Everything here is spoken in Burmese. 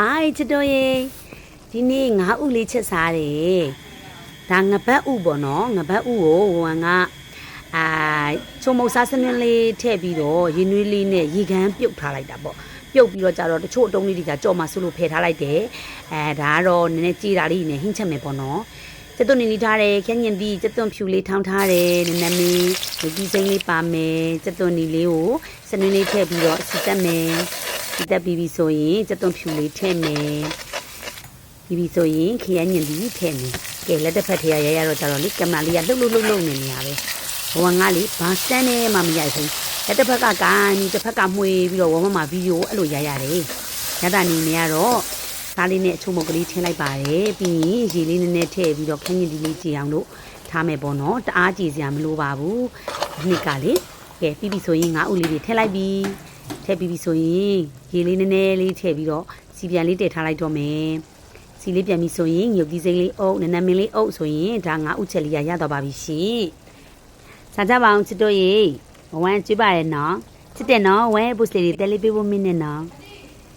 Hi ချစ်တို့ရေဒီနေ့ငါးဥလေးချက်စားတယ်ဒါငပတ်ဥပေါ့နော်ငပတ်ဥကိုငါချုံမုတ်စားစနစ်လေးထည့်ပြီးတော့ရေနွေးလေးနဲ့ရေခမ်းပြုတ်ထားလိုက်တာပေါ့ပြုတ်ပြီးတော့ကြတော့တချို့အတုံးလေးတွေကကြော်မှဆုလို့ဖယ်ထားလိုက်တယ်ဒါကတော့နည်းနည်းကြေးတာလေးနဲ့ဟင်းချက်မယ်ပေါ့နော်ကျက်သွန်နေထားတယ်ခက်ညင်ပြီးကျက်သွန်ဖြူလေးထောင်းထားတယ်နည်းနည်းလေးဒီစိမ့်လေးပါမယ်ကျက်သွန်နေလေးကိုစနွေးလေးထည့်ပြီးတော့စီတက်မယ်စီတက်ပြီးပြီဆိုရင်ကျက်သွန်ဖြူလေးထည့်မယ်ပြီးပြီဆိုရင်ခရမ်းညင်ပြီးထည့်မယ်ကဲလက်တစ်ဖက်ထဲရရတော့ကြတော့လေကင်မရာလေးကလှုပ်နေနေရပဲဝမ်ငါလေးဘာစတန်နဲ့မှမရိုက်ဘူးလက်တစ်ဖက်ကကန်ဒီတစ်ဖက်ကမှွေပြီးတော့ဝမ်မဗီဒီယိုအဲ့လိုရရတယ်ရတာနေနေရတော့စားလေးနဲ့အချုံမုတ်ကလေးထည့်လိုက်ပါတယ်ပြီးရင်ရေလေးနည်းနည်းထည့်ပြီးတော့ခင်းရင်ဒီလေးကြည်အောင်လို့ထားမယ်ပေါ့နော်တအားကြည်စရာမလိုပါဘူးနှစ်ကလေကဲပြီးပြီဆိုရင်ငါးဥလေးတွေထည့်လိုက်ပြီထည့်ပြီးပြီဆိုရင်ရေလေးနည်းနည်းလေးထည့်ပြီးတော့စီပြန်လေးတည်ထားလိုက်တော့မယ်စီလေးပြန်ပြီဆိုရင်ညုပ်ဒီစိမ့်လေးအုပ်နည်းနည်းမင်းလေးအုပ်ဆိုရင်ဒါငါးဥချက်လေးရတော့ပါပြီရှင်စားကြပါအောင်ချစ်တို့ရေဝမ်းကျွေးပါရဲ့နော်ချစ်တယ်နော်ဝမ်းဘုတ်လေးတွေတဲလေးပေးဖို့မင်းနဲ့နော်